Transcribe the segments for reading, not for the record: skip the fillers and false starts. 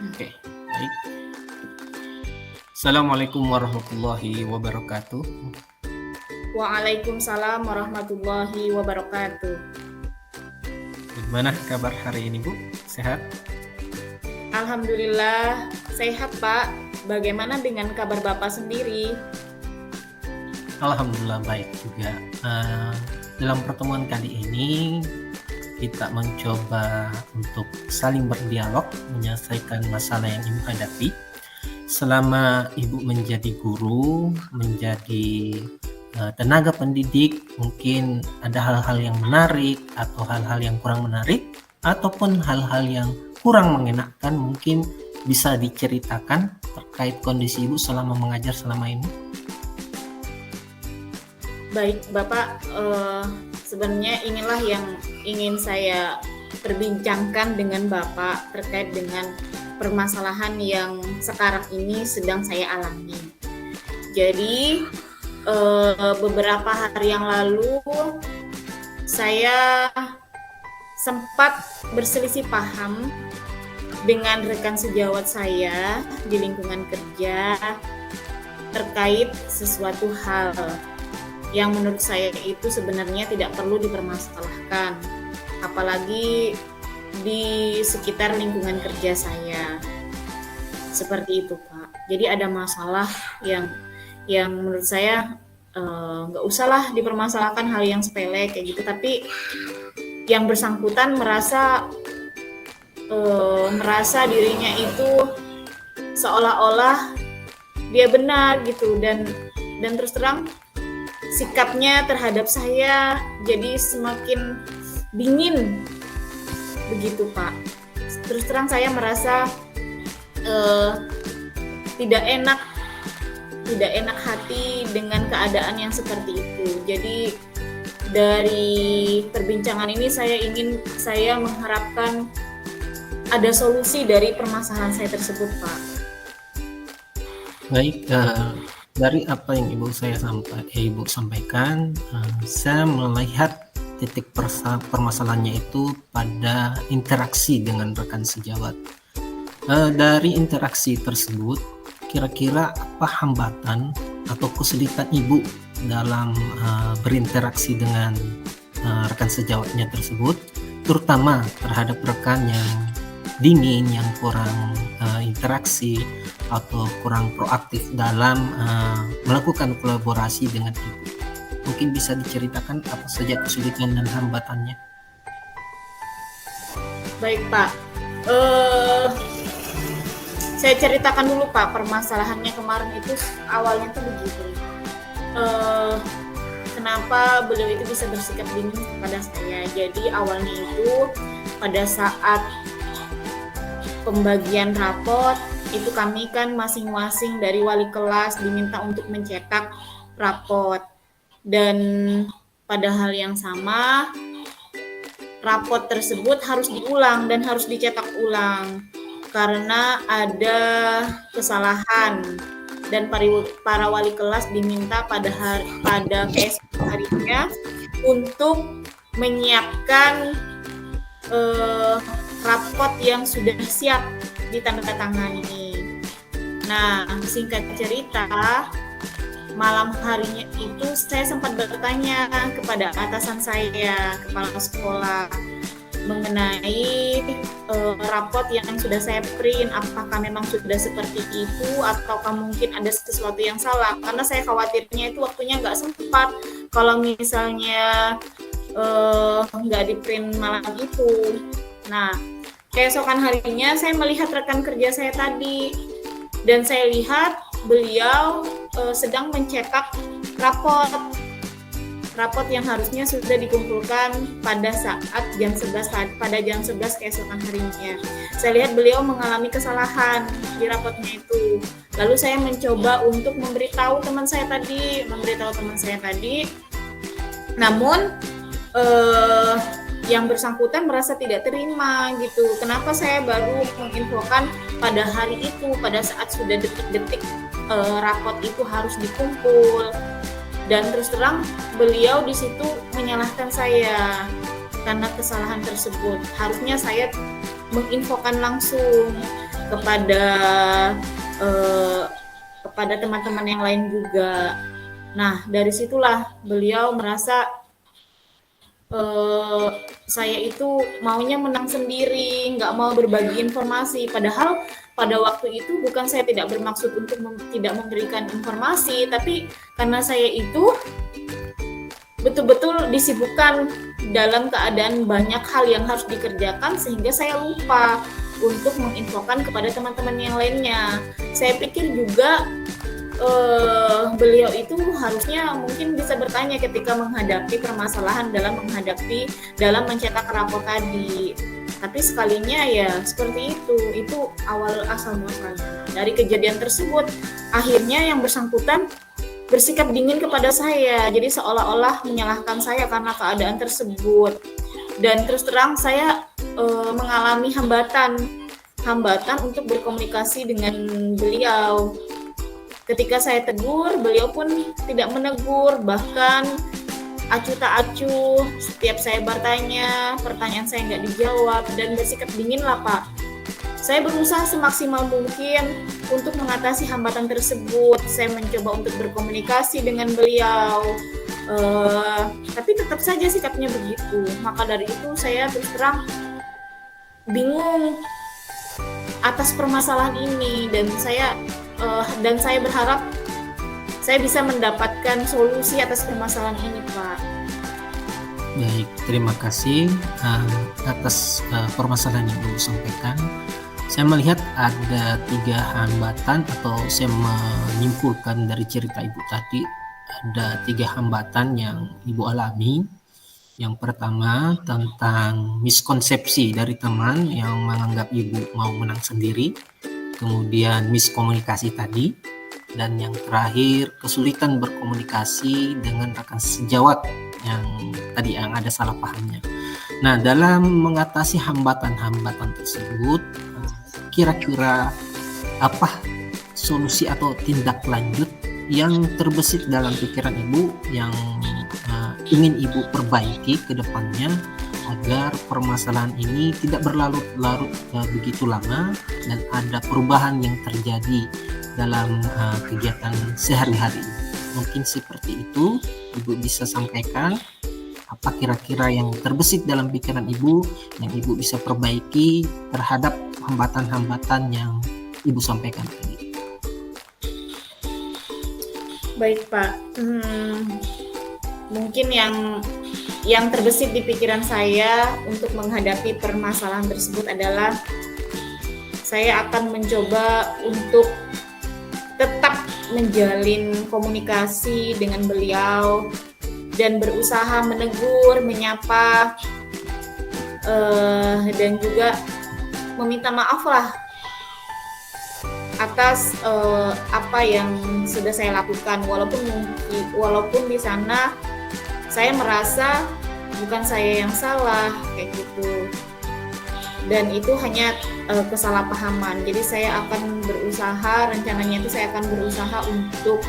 Oke, baik. Assalamualaikum warahmatullahi wabarakatuh. Waalaikumsalam warahmatullahi wabarakatuh. Gimana kabar hari ini, Bu? Sehat? Alhamdulillah sehat, Pak. Bagaimana dengan kabar Bapak sendiri? Alhamdulillah baik juga. Dalam pertemuan kali ini kita mencoba untuk saling berdialog, menyelesaikan masalah yang Ibu hadapi. Selama Ibu menjadi guru, menjadi tenaga pendidik, mungkin ada hal-hal yang menarik atau hal-hal yang kurang menarik, ataupun hal-hal yang kurang mengenakan, mungkin bisa diceritakan terkait kondisi Ibu selama mengajar selama ini. Baik, Bapak, sebenarnya inilah yang ingin saya perbincangkan dengan Bapak terkait dengan permasalahan yang sekarang ini sedang saya alami. Jadi, beberapa hari yang lalu saya sempat berselisih paham dengan rekan sejawat saya di lingkungan kerja terkait sesuatu hal yang menurut saya itu sebenarnya tidak perlu dipermasalahkan, apalagi di sekitar lingkungan kerja saya. Seperti itu, Pak. Jadi ada masalah yang menurut saya nggak usahlah dipermasalahkan, hal yang sepele kayak gitu, tapi yang bersangkutan merasa dirinya itu seolah-olah dia benar gitu, dan terus terang sikapnya terhadap saya jadi semakin dingin begitu, Pak. Terus terang saya merasa tidak enak hati dengan keadaan yang seperti itu. Jadi dari perbincangan ini saya mengharapkan ada solusi dari permasalahan saya tersebut, Pak. Baik, dari apa yang Ibu sampaikan, saya melihat titik permasalahannya itu pada interaksi dengan rekan sejawat. Dari interaksi tersebut, kira-kira apa hambatan atau kesulitan Ibu dalam berinteraksi dengan rekan sejawatnya tersebut, terutama terhadap rekan yang dingin, yang kurang interaksi atau kurang proaktif dalam melakukan kolaborasi dengan Ibu. Mungkin bisa diceritakan apa saja kesulitan dan hambatannya. Baik, Pak. Saya ceritakan dulu, Pak, permasalahannya kemarin itu awalnya tuh begitu. Kenapa beliau itu bisa bersikap dingin kepada saya? Jadi awalnya itu pada saat pembagian rapot itu kami kan masing-masing dari wali kelas diminta untuk mencetak rapot, dan pada hal yang sama rapot tersebut harus diulang dan harus dicetak ulang karena ada kesalahan, dan para wali kelas diminta pada keesokan harinya untuk menyiapkan rapot yang sudah siap ditandatangani. Nah, singkat cerita, malam harinya itu saya sempat bertanya kepada atasan saya, kepala sekolah, mengenai rapot yang sudah saya print, apakah memang sudah seperti itu ataukah mungkin ada sesuatu yang salah, karena saya khawatirnya itu waktunya nggak sempat kalau misalnya nggak di print malam itu. Nah, keesokan harinya saya melihat rekan kerja saya tadi, dan saya lihat beliau sedang mencetak rapot yang harusnya sudah dikumpulkan pada saat jam 11 keesokan harinya. Saya lihat beliau mengalami kesalahan di rapotnya itu. Lalu saya mencoba untuk memberitahu teman saya tadi. Namun yang bersangkutan merasa tidak terima gitu. Kenapa saya baru menginfokan pada hari itu, pada saat sudah detik-detik rapot itu harus dikumpul. Dan terus terang beliau di situ menyalahkan saya karena kesalahan tersebut. Harusnya saya menginfokan langsung kepada eh, kepada teman-teman yang lain juga. Nah, dari situlah beliau merasa saya itu maunya menang sendiri, nggak mau berbagi informasi. Padahal pada waktu itu bukan saya tidak bermaksud untuk tidak memberikan informasi, tapi karena saya itu betul-betul disibukkan dalam keadaan banyak hal yang harus dikerjakan, sehingga saya lupa untuk menginfokan kepada teman-teman yang lainnya. Saya pikir juga beliau itu harusnya mungkin bisa bertanya ketika menghadapi permasalahan dalam mencetak rapor tadi. Tapi sekalinya ya seperti itu awal asal muasalnya. Dari kejadian tersebut, akhirnya yang bersangkutan bersikap dingin kepada saya, jadi seolah-olah menyalahkan saya karena keadaan tersebut. Dan terus terang saya mengalami hambatan untuk berkomunikasi dengan beliau. Ketika saya tegur, beliau pun tidak menegur, bahkan acuh tak acuh. Setiap saya bertanya, pertanyaan saya nggak dijawab, dan bersikap dingin lah Pak. Saya berusaha semaksimal mungkin untuk mengatasi hambatan tersebut. Saya mencoba untuk berkomunikasi dengan beliau, tapi tetap saja sikapnya begitu. Maka dari itu saya terus terang bingung atas permasalahan ini, dan saya berharap saya bisa mendapatkan solusi atas permasalahan ini, Pak. Baik, terima kasih atas permasalahan yang Ibu sampaikan. Saya melihat ada 3 hambatan, atau saya menyimpulkan dari cerita Ibu tadi, ada 3 hambatan yang Ibu alami. Yang pertama tentang miskonsepsi dari teman yang menganggap Ibu mau menang sendiri. Kemudian miskomunikasi tadi, dan yang terakhir kesulitan berkomunikasi dengan rekan sejawat yang ada salah pahamnya. Nah, dalam mengatasi hambatan-hambatan tersebut, kira-kira apa solusi atau tindak lanjut yang terbesit dalam pikiran Ibu yang ingin Ibu perbaiki ke depannya agar permasalahan ini tidak berlarut-larut begitu lama dan ada perubahan yang terjadi dalam kegiatan sehari-hari. Mungkin seperti itu Ibu bisa sampaikan apa kira-kira yang terbesit dalam pikiran Ibu yang Ibu bisa perbaiki terhadap hambatan-hambatan yang Ibu sampaikan tadi. Baik Pak, mungkin yang terbesit di pikiran saya untuk menghadapi permasalahan tersebut adalah saya akan mencoba untuk tetap menjalin komunikasi dengan beliau dan berusaha menegur, menyapa, dan juga meminta maaf lah atas apa yang sudah saya lakukan, walaupun di sana saya merasa bukan saya yang salah kayak gitu, dan itu hanya kesalahpahaman. Jadi saya akan berusaha, rencananya itu saya akan berusaha untuk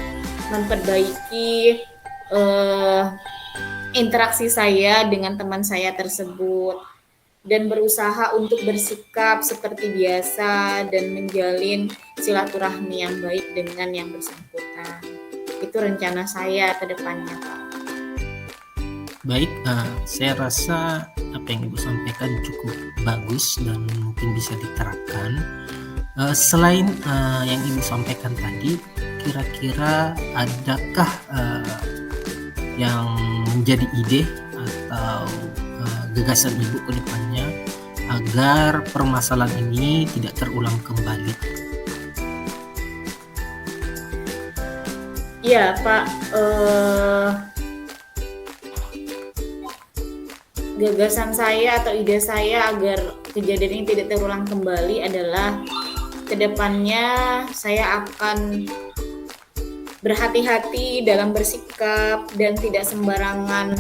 memperbaiki interaksi saya dengan teman saya tersebut dan berusaha untuk bersikap seperti biasa dan menjalin silaturahmi yang baik dengan yang bersangkutan. Itu rencana saya ke depannya, Pak. Baik, saya rasa apa yang Ibu sampaikan cukup bagus dan mungkin bisa diterapkan. Selain yang Ibu sampaikan tadi, kira-kira adakah yang menjadi ide atau gagasan Ibu ke depannya agar permasalahan ini tidak terulang kembali? Ya, Pak. Gagasan saya atau ide saya agar kejadian ini tidak terulang kembali adalah kedepannya saya akan berhati-hati dalam bersikap dan tidak sembarangan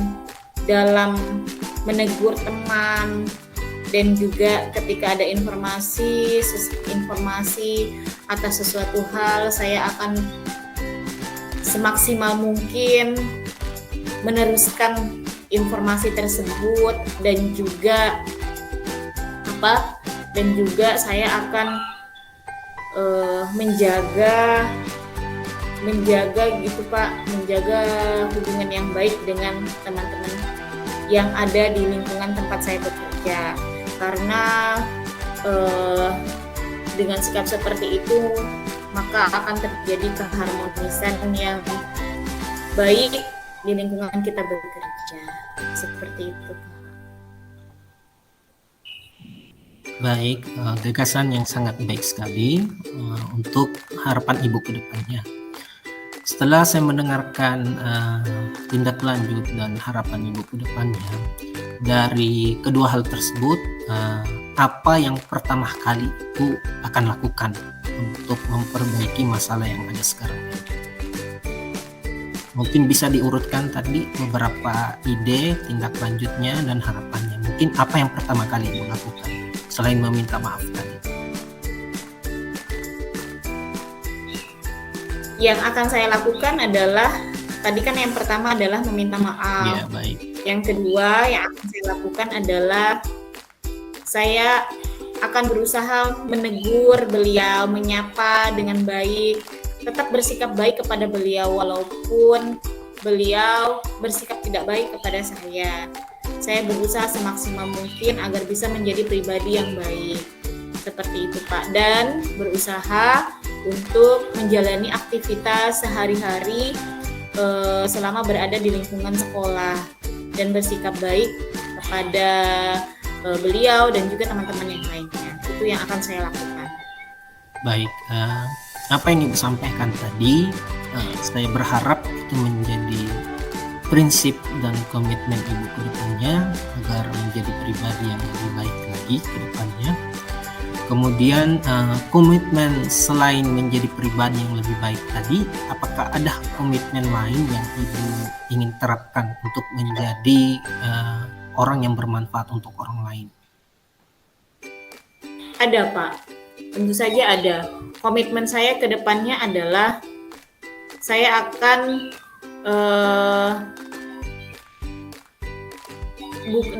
dalam menegur teman, dan juga ketika ada informasi atas sesuatu hal, saya akan semaksimal mungkin meneruskan informasi tersebut, dan juga saya akan menjaga gitu Pak, menjaga hubungan yang baik dengan teman-teman yang ada di lingkungan tempat saya bekerja. Karena dengan sikap seperti itu maka akan terjadi keharmonisan yang baik di lingkungan kita bekerja. Seperti itu Pak. Baik, gagasan yang sangat baik sekali untuk harapan Ibu ke depannya. Setelah saya mendengarkan tindak lanjut dan harapan Ibu ke depannya, dari kedua hal tersebut, apa yang pertama kali Ibu akan lakukan untuk memperbaiki masalah yang ada sekarang? Mungkin bisa diurutkan tadi beberapa ide, tindak lanjutnya, dan harapannya. Mungkin apa yang pertama kali Ibu lakukan selain meminta maaf tadi? Yang akan saya lakukan adalah, tadi kan yang pertama adalah meminta maaf. Ya, baik. Yang kedua yang akan saya lakukan adalah saya akan berusaha menegur beliau, menyapa dengan baik, tetap bersikap baik kepada beliau walaupun beliau bersikap tidak baik kepada saya. Saya berusaha semaksimal mungkin agar bisa menjadi pribadi yang baik. Seperti itu Pak. Dan berusaha untuk menjalani aktivitas sehari-hari selama berada di lingkungan sekolah. Dan bersikap baik kepada beliau dan juga teman-teman yang lainnya. Itu yang akan saya lakukan. Baik, apa yang Ibu sampaikan tadi, saya berharap itu menjadi prinsip dan komitmen Ibu ke depannya agar menjadi pribadi yang lebih baik lagi ke depannya. Kemudian komitmen selain menjadi pribadi yang lebih baik tadi, apakah ada komitmen lain yang Ibu ingin terapkan untuk menjadi orang yang bermanfaat untuk orang lain? Ada Pak, tentu saja ada. Komitmen saya ke depannya adalah saya akan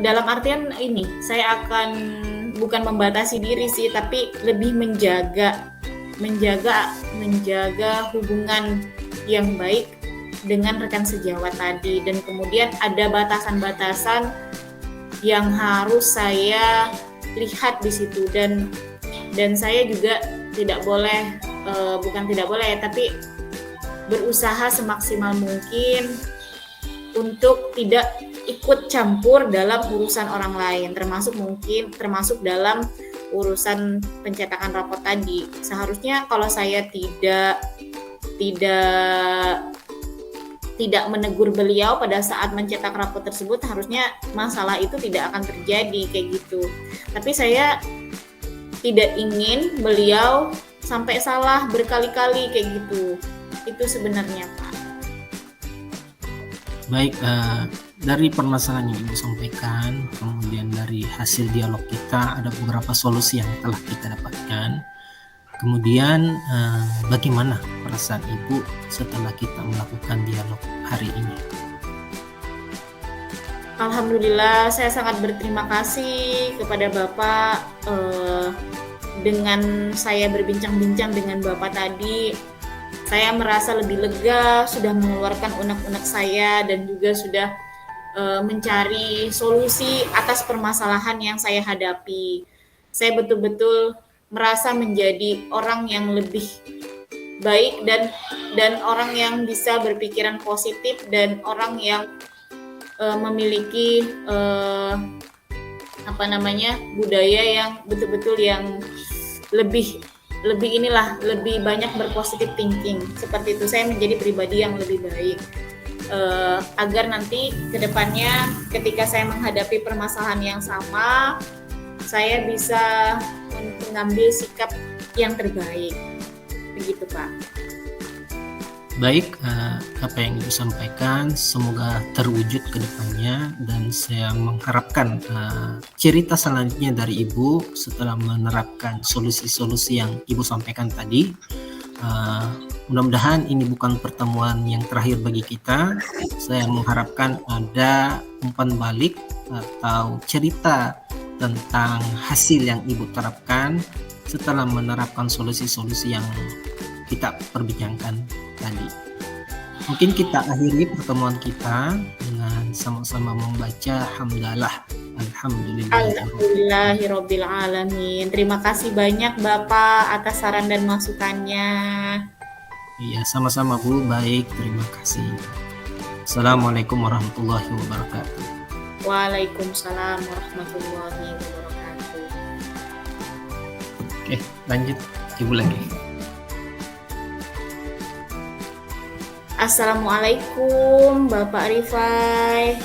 dalam artian ini, saya akan bukan membatasi diri sih, tapi lebih menjaga hubungan yang baik dengan rekan sejawat tadi, dan kemudian ada batasan-batasan yang harus saya lihat di situ, dan saya juga tidak boleh tapi berusaha semaksimal mungkin untuk tidak ikut campur dalam urusan orang lain, termasuk dalam urusan pencetakan rapor tadi. Seharusnya kalau saya tidak menegur beliau pada saat mencetak rapor tersebut, harusnya masalah itu tidak akan terjadi kayak gitu. Tapi saya tidak ingin beliau sampai salah berkali-kali kayak gitu. Itu sebenarnya Pak. Baik, dari permasalahan yang Ibu sampaikan, kemudian dari hasil dialog kita, ada beberapa solusi yang telah kita dapatkan. Kemudian bagaimana perasaan Ibu setelah kita melakukan dialog hari ini? Alhamdulillah, saya sangat berterima kasih kepada Bapak. Dengan saya berbincang-bincang dengan Bapak tadi, saya merasa lebih lega, sudah mengeluarkan unek-unek saya dan juga sudah mencari solusi atas permasalahan yang saya hadapi. Saya betul-betul merasa menjadi orang yang lebih baik dan orang yang bisa berpikiran positif dan orang yang memiliki budaya yang betul-betul yang lebih banyak berpositif thinking. Seperti itu, saya menjadi pribadi yang lebih baik, agar nanti kedepannya ketika saya menghadapi permasalahan yang sama, saya bisa mengambil sikap yang terbaik. Begitu Pak. Baik, apa yang Ibu sampaikan semoga terwujud ke depannya, dan saya mengharapkan cerita selanjutnya dari Ibu setelah menerapkan solusi-solusi yang Ibu sampaikan tadi. Mudah-mudahan ini bukan pertemuan yang terakhir bagi kita. Saya mengharapkan ada umpan balik atau cerita tentang hasil yang Ibu terapkan setelah menerapkan solusi-solusi yang kita perbincangkan tadi. Mungkin kita akhiri pertemuan kita dengan sama-sama membaca hamdalah. Alhamdulillahirabbil alamin. Terima kasih banyak Bapak atas saran dan masukannya. Iya, sama-sama Bu. Baik, terima kasih. Assalamualaikum warahmatullahi wabarakatuh. Waalaikumsalam warahmatullahi wabarakatuh. Oke, lanjut Ibu lagi. Assalamualaikum Bapak Rifai.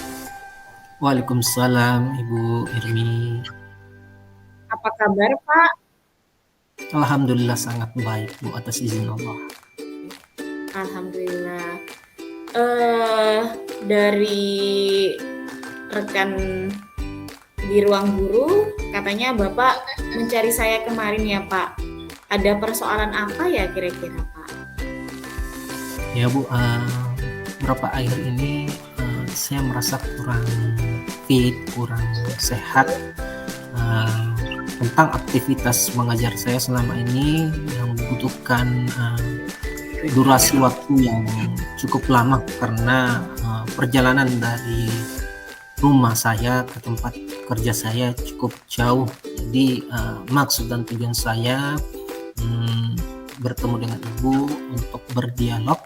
Waalaikumsalam Ibu Irmi. Apa kabar Pak? Alhamdulillah sangat baik Bu, atas izin Allah. Alhamdulillah. Dari rekan di ruang guru katanya Bapak mencari saya kemarin ya Pak. Ada persoalan apa ya kira-kira Pak? Ya Bu, beberapa akhir ini saya merasa kurang fit, kurang sehat. Tentang aktivitas mengajar saya selama ini yang membutuhkan durasi waktu yang cukup lama karena perjalanan dari rumah saya ke tempat kerja saya cukup jauh. Jadi maksud dan tujuan saya bertemu dengan Ibu untuk berdialog.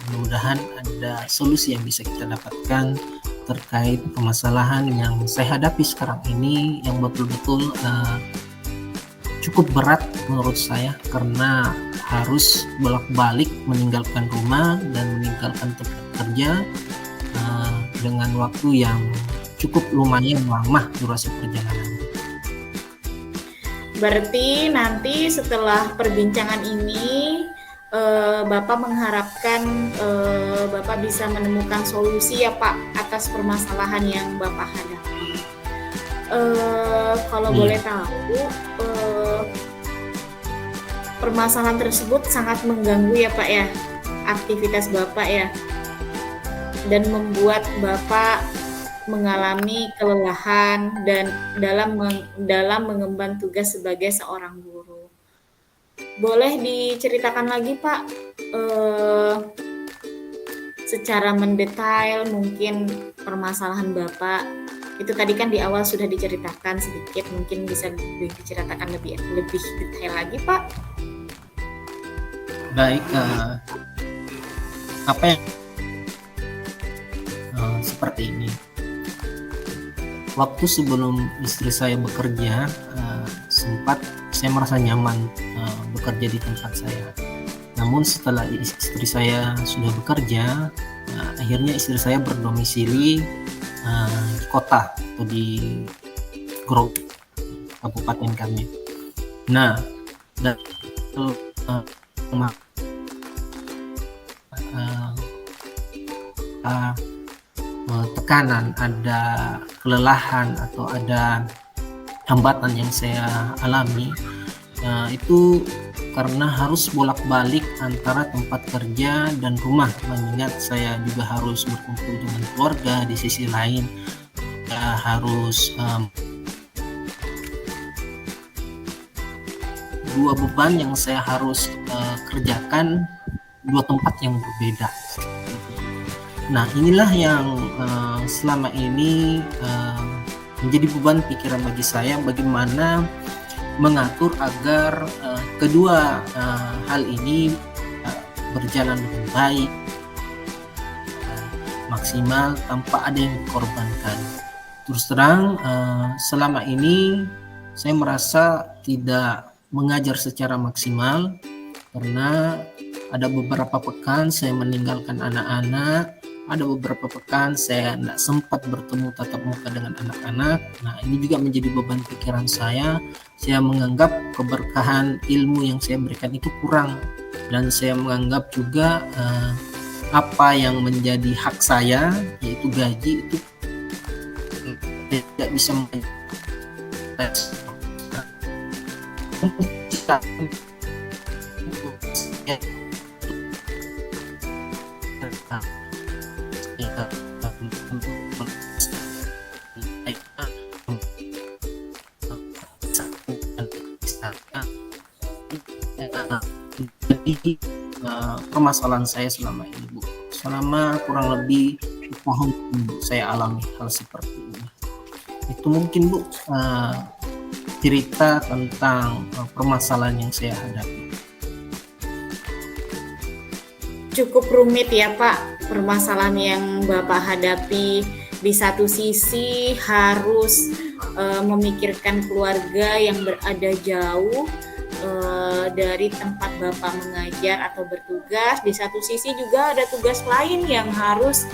Mudah-mudahan ada solusi yang bisa kita dapatkan terkait permasalahan yang saya hadapi sekarang ini yang betul-betul cukup berat menurut saya karena harus bolak-balik meninggalkan rumah dan meninggalkan tempat kerja dengan waktu yang cukup lumayan lama durasi perjalanan. Berarti nanti setelah perbincangan ini Bapak mengharapkan Bapak bisa menemukan solusi ya Pak atas permasalahan yang Bapak hadapi. Kalau boleh tahu, permasalahan tersebut sangat mengganggu ya Pak ya, aktivitas Bapak ya, dan membuat Bapak mengalami kelelahan dan dalam mengemban tugas sebagai seorang guru. Boleh diceritakan lagi Pak, secara mendetail mungkin permasalahan Bapak itu tadi kan di awal sudah diceritakan sedikit, mungkin bisa diceritakan lebih detail lagi Pak. Baik, apa yang seperti ini. Waktu sebelum istri saya bekerja, sempat saya merasa nyaman bekerja di tempat saya. Namun setelah istri saya sudah bekerja, akhirnya istri saya berdomisili di kota atau di Grow, kabupaten kami. Nah, dan tekanan, ada kelelahan atau ada hambatan yang saya alami itu karena harus bolak-balik antara tempat kerja dan rumah, mengingat saya juga harus berkumpul dengan keluarga. Di sisi lain harus dua beban yang saya harus kerjakan, dua tempat yang berbeda. Nah, inilah yang selama ini menjadi beban pikiran bagi saya, bagaimana mengatur agar kedua hal ini berjalan dengan baik, maksimal tanpa ada yang dikorbankan. Terus terang, selama ini saya merasa tidak mengajar secara maksimal karena ada beberapa pekan saya meninggalkan anak-anak, ada beberapa pekan saya tidak sempat bertemu tatap muka dengan anak-anak. Nah, ini juga menjadi beban pikiran saya. Saya menganggap keberkahan ilmu yang saya berikan itu kurang, dan saya menganggap juga apa yang menjadi hak saya, yaitu gaji, itu tidak bisa permasalahan saya selama ini, Bu. Selama kurang lebih tahun saya alami hal seperti ini. Itu mungkin, Bu, cerita tentang permasalahan yang saya hadapi. Cukup rumit ya Pak, permasalahan yang Bapak hadapi. Di satu sisi harus memikirkan keluarga yang berada jauh dari tempat Bapak mengajar atau bertugas. Di satu sisi juga ada tugas lain yang harus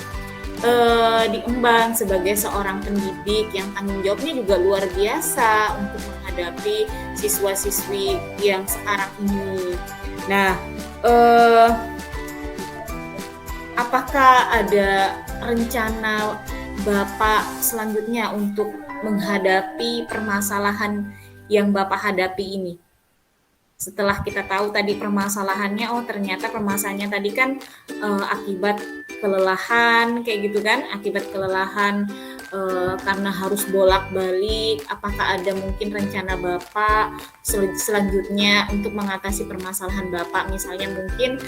diemban sebagai seorang pendidik yang tanggung jawabnya juga luar biasa untuk menghadapi siswa-siswi yang sekarang ini. Nah, apakah ada rencana Bapak selanjutnya untuk menghadapi permasalahan yang Bapak hadapi ini? Setelah kita tahu tadi permasalahannya, oh ternyata permasalahannya tadi kan akibat kelelahan, kayak gitu kan, akibat kelelahan karena harus bolak-balik. Apakah ada mungkin rencana Bapak selanjutnya untuk mengatasi permasalahan Bapak? Misalnya mungkin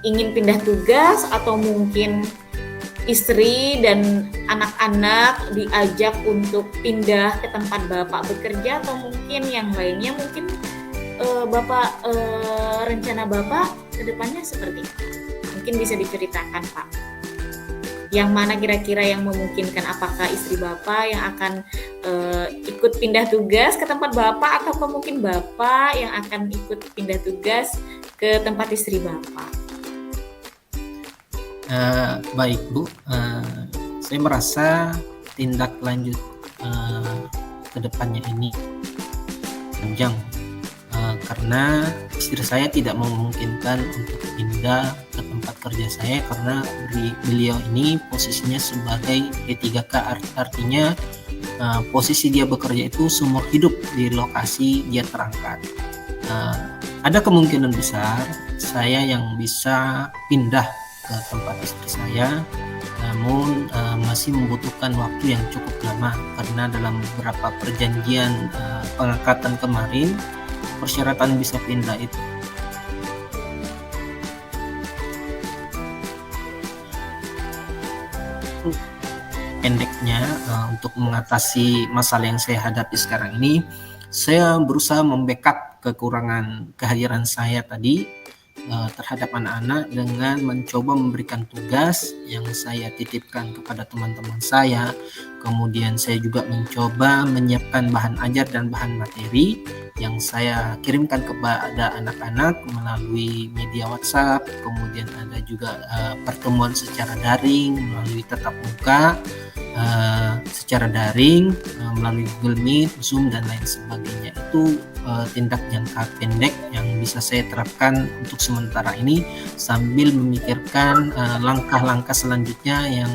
ingin pindah tugas, atau mungkin istri dan anak-anak diajak untuk pindah ke tempat Bapak bekerja, atau mungkin yang lainnya. Mungkin Bapak rencana Bapak ke depannya seperti apa? Mungkin bisa diceritakan, Pak. Yang mana kira-kira yang memungkinkan? Apakah istri Bapak yang akan ikut pindah tugas ke tempat Bapak, atau mungkin Bapak yang akan ikut pindah tugas ke tempat istri Bapak? Baik, Bu. Saya merasa tindak lanjut ke depannya ini panjang, karena istri saya tidak memungkinkan untuk pindah ke tempat kerja saya karena beliau ini posisinya sebagai P3K, artinya posisi dia bekerja itu seumur hidup di lokasi dia terangkat. Ada kemungkinan besar saya yang bisa pindah ke tempat istri saya, namun masih membutuhkan waktu yang cukup lama karena dalam beberapa perjanjian pengangkatan kemarin persyaratan bisa pindah itu pendeknya. Untuk mengatasi masalah yang saya hadapi sekarang ini, saya berusaha membackup kekurangan kehadiran saya tadi terhadap anak-anak dengan mencoba memberikan tugas yang saya titipkan kepada teman-teman saya. Kemudian saya juga mencoba menyiapkan bahan ajar dan bahan materi yang saya kirimkan kepada anak-anak melalui media WhatsApp. Kemudian ada juga pertemuan secara daring melalui tatap muka, secara daring melalui Google Meet, Zoom, dan lain sebagainya. Itu tindak jangka pendek yang bisa saya terapkan untuk sementara ini sambil memikirkan langkah-langkah selanjutnya yang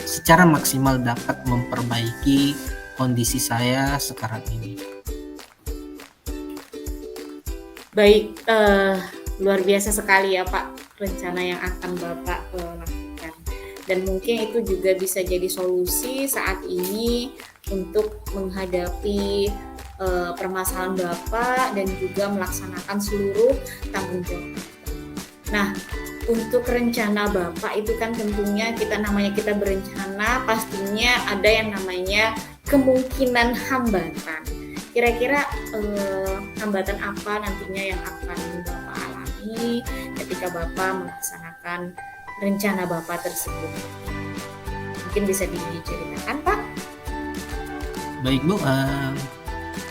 secara maksimal dapat memperbaiki kondisi saya sekarang ini. Baik, luar biasa sekali ya Pak rencana yang akan Bapak lakukan, dan mungkin itu juga bisa jadi solusi saat ini untuk menghadapi permasalahan Bapak dan juga melaksanakan seluruh tanggung jawab. Nah, untuk rencana Bapak itu kan tentunya kita berencana, pastinya ada yang namanya kemungkinan hambatan. Kira-kira hambatan apa nantinya yang akan Bapak alami ketika Bapak melaksanakan rencana Bapak tersebut? Mungkin bisa diceritakan, Pak? Baik, Bu.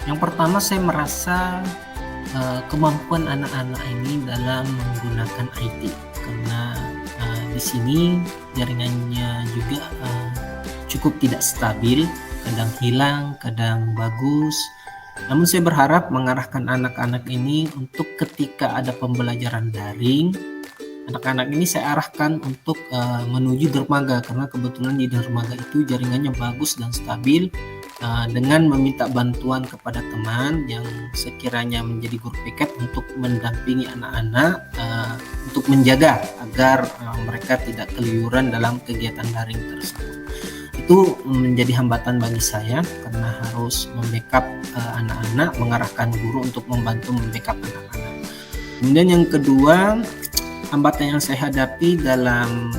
Yang pertama, saya merasa kemampuan anak-anak ini dalam menggunakan IT, karena di sini jaringannya juga cukup tidak stabil, kadang hilang, kadang bagus. Namun saya berharap mengarahkan anak-anak ini untuk ketika ada pembelajaran daring, anak-anak ini saya arahkan untuk menuju dermaga, karena kebetulan di dermaga itu jaringannya bagus dan stabil. Dengan meminta bantuan kepada teman yang sekiranya menjadi guru piket untuk mendampingi anak-anak untuk menjaga agar mereka tidak keluyuran dalam kegiatan daring tersebut. Itu menjadi hambatan bagi saya karena harus membackup anak-anak, mengarahkan guru untuk membantu membackup anak-anak. Kemudian yang kedua, hambatan yang saya hadapi dalam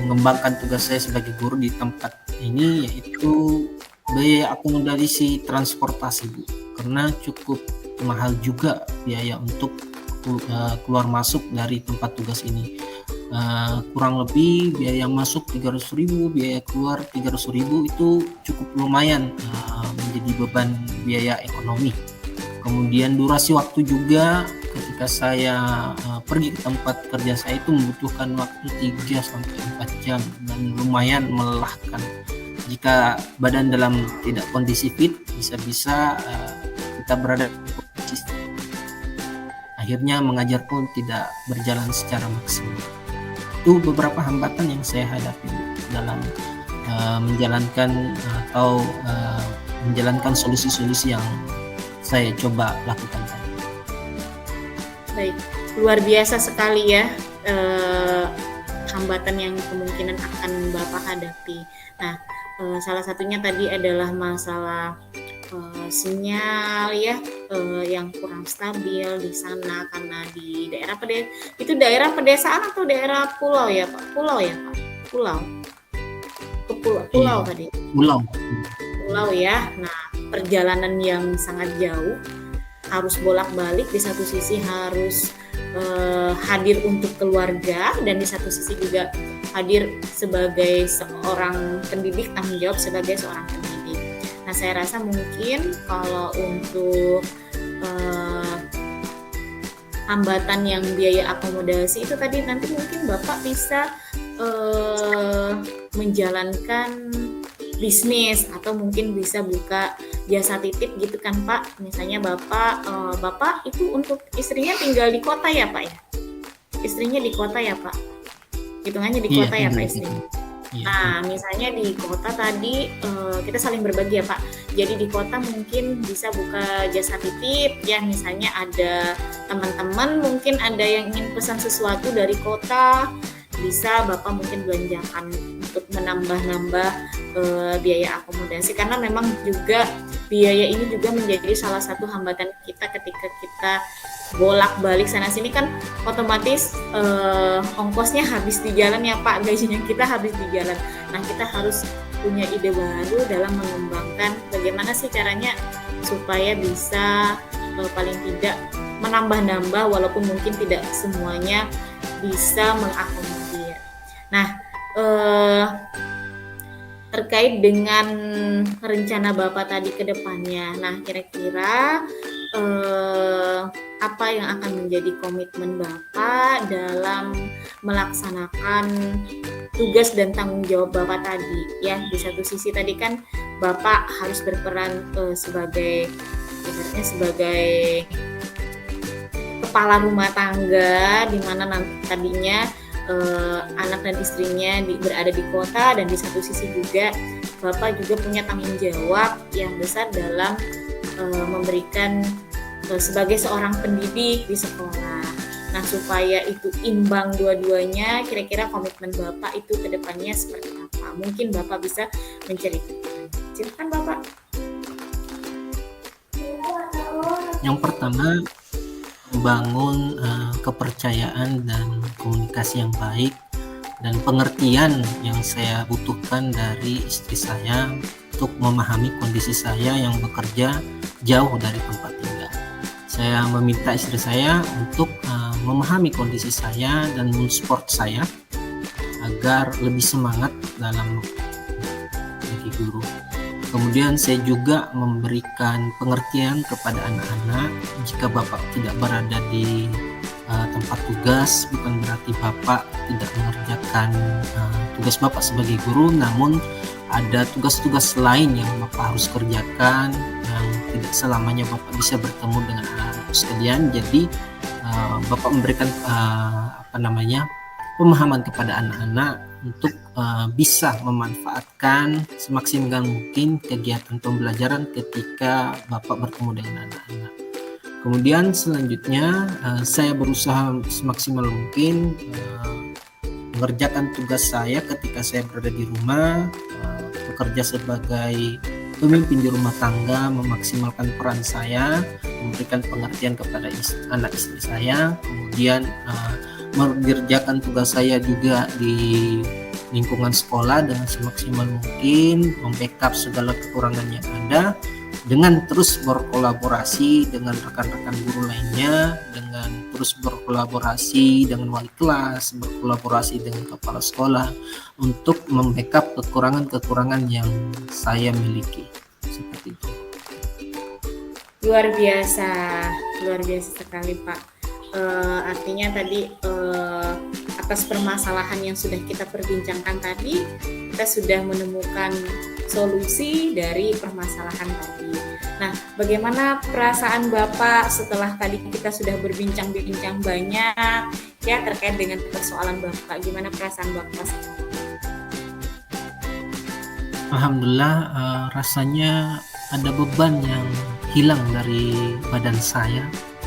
mengembangkan tugas saya sebagai guru di tempat ini yaitu biaya akomodasi transportasi, Bu. Karena cukup mahal juga biaya untuk keluar masuk dari tempat tugas ini. Kurang lebih biaya masuk 300.000, biaya keluar 300.000, itu cukup lumayan menjadi beban biaya ekonomi. Kemudian durasi waktu juga, ketika saya pergi ke tempat kerja saya itu membutuhkan waktu 3-4 jam dan lumayan melelahkan. Jika badan dalam tidak kondisi fit, bisa-bisa kita berada di posisi akhirnya mengajar pun tidak berjalan secara maksimal. Itu beberapa hambatan yang saya hadapi dalam menjalankan atau menjalankan solusi-solusi yang saya coba lakukan tadi. Baik, luar biasa sekali ya hambatan yang kemungkinan akan Bapak hadapi. Nah, salah satunya tadi adalah masalah sinyal ya yang kurang stabil di sana karena di daerah itu daerah pedesaan atau daerah pulau ya Pak? Pulau ya Pak? Pulau Iya, tadi. pulau Ya. Nah, perjalanan yang sangat jauh, harus bolak-balik, di satu sisi harus hadir untuk keluarga dan di satu sisi juga hadir sebagai seorang pendidik, tanggung jawab sebagai seorang pendidik. Nah, saya rasa mungkin kalau untuk hambatan yang biaya akomodasi itu tadi nanti mungkin Bapak bisa menjalankan bisnis atau mungkin bisa buka jasa titip gitu kan Pak. Misalnya Bapak itu untuk istrinya tinggal di kota ya Pak ya? Istrinya di kota ya Pak? Hitungannya di kota ya Pak istrinya? Nah, misalnya di kota tadi kita saling berbagi ya Pak. Jadi di kota mungkin bisa buka jasa titip ya, misalnya ada teman-teman mungkin ada yang ingin pesan sesuatu dari kota, bisa Bapak mungkin belanjakan untuk menambah-nambah biaya akomodasi, karena memang juga biaya ini juga menjadi salah satu hambatan kita ketika kita bolak-balik sana sini, kan otomatis ongkosnya habis di jalan ya Pak, gajinya kita habis di jalan. Nah, kita harus punya ide baru dalam mengembangkan bagaimana sih caranya supaya bisa paling tidak menambah-nambah walaupun mungkin tidak semuanya bisa mengakomodir. Nah, terkait dengan rencana Bapak tadi ke depannya, nah kira-kira apa yang akan menjadi komitmen Bapak dalam melaksanakan tugas dan tanggung jawab Bapak tadi ya? Di satu sisi tadi kan Bapak harus berperan sebagai kepala rumah tangga, di mana tadinya anak dan istrinya berada di kota, dan di satu sisi juga Bapak juga punya tanggung jawab yang besar dalam memberikan sebagai seorang pendidik di sekolah. Nah, supaya itu imbang dua-duanya, kira-kira komitmen Bapak itu ke depannya seperti apa? Mungkin Bapak bisa menceritakan. Silakan Bapak. Yang pertama, membangun kepercayaan dan komunikasi yang baik dan pengertian yang saya butuhkan dari istri saya untuk memahami kondisi saya yang bekerja jauh dari tempat tinggal. Saya meminta istri saya untuk memahami kondisi saya dan mensupport saya agar lebih semangat dalam menjadi guru. Kemudian saya juga memberikan pengertian kepada anak-anak, jika Bapak tidak berada di tempat tugas bukan berarti Bapak tidak mengerjakan tugas Bapak sebagai guru, namun ada tugas-tugas lain yang Bapak harus kerjakan yang tidak selamanya Bapak bisa bertemu dengan anak-anak sekalian. Jadi Bapak memberikan pemahaman kepada anak-anak untuk bisa memanfaatkan semaksimal mungkin kegiatan pembelajaran ketika Bapak bertemu dengan anak-anak. Kemudian selanjutnya saya berusaha semaksimal mungkin mengerjakan tugas saya ketika saya berada di rumah, bekerja sebagai pemimpin di rumah tangga, memaksimalkan peran saya, memberikan pengertian kepada anak istri saya, kemudian mengerjakan tugas saya juga di lingkungan sekolah dengan semaksimal mungkin, membackup segala kekurangan yang ada, dengan terus berkolaborasi dengan rekan-rekan guru lainnya, dengan terus berkolaborasi dengan wali kelas, berkolaborasi dengan kepala sekolah untuk membackup kekurangan-kekurangan yang saya miliki. Seperti itu. Luar biasa sekali Pak. Artinya tadi atas permasalahan yang sudah kita perbincangkan tadi, kita sudah menemukan solusi dari permasalahan tadi. Nah, bagaimana perasaan Bapak setelah tadi kita sudah berbincang-bincang banyak ya terkait dengan persoalan Bapak? Gimana perasaan Bapak? Alhamdulillah, rasanya ada beban yang hilang dari badan saya,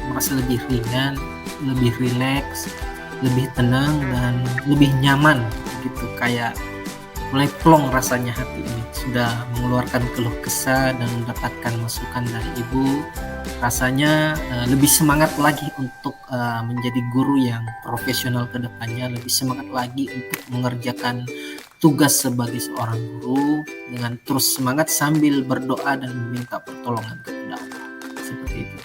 merasa lebih ringan, lebih rileks, lebih tenang dan lebih nyaman gitu, kayak mulai plong rasanya hati ini, sudah mengeluarkan keluh kesah dan mendapatkan masukan dari ibu. Rasanya lebih semangat lagi untuk menjadi guru yang profesional ke depannya, lebih semangat lagi untuk mengerjakan tugas sebagai seorang guru dengan terus semangat sambil berdoa dan meminta pertolongan kepada Allah. Seperti itu.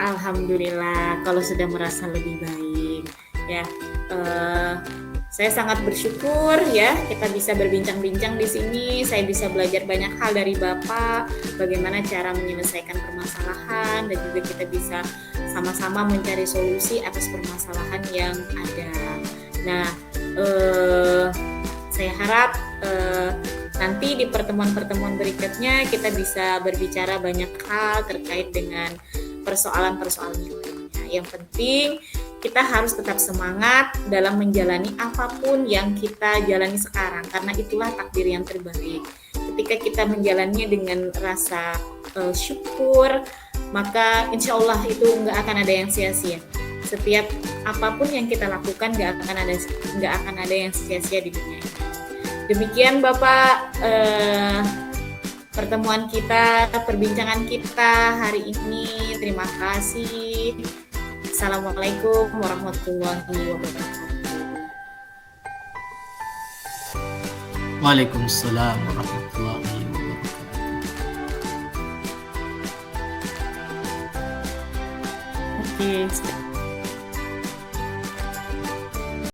Alhamdulillah kalau sudah merasa lebih baik ya. Saya sangat bersyukur ya kita bisa berbincang-bincang di sini. Saya bisa belajar banyak hal dari Bapak, bagaimana cara menyelesaikan permasalahan, dan juga kita bisa sama-sama mencari solusi atas permasalahan yang ada. Nah, saya harap nanti di pertemuan-pertemuan berikutnya kita bisa berbicara banyak hal terkait dengan persoalan-persoalan yang lainnya. Yang penting kita harus tetap semangat dalam menjalani apapun yang kita jalani sekarang, karena itulah takdir yang terbaik. Ketika kita menjalannya dengan rasa syukur, maka insya Allah itu nggak akan ada yang sia-sia. Setiap apapun yang kita lakukan nggak akan ada yang sia-sia di dunia ini. Demikian Bapak pertemuan kita, perbincangan kita hari ini. Terima kasih. Assalamualaikum warahmatullahi wabarakatuh. Waalaikumsalam warahmatullahi wabarakatuh. Oke.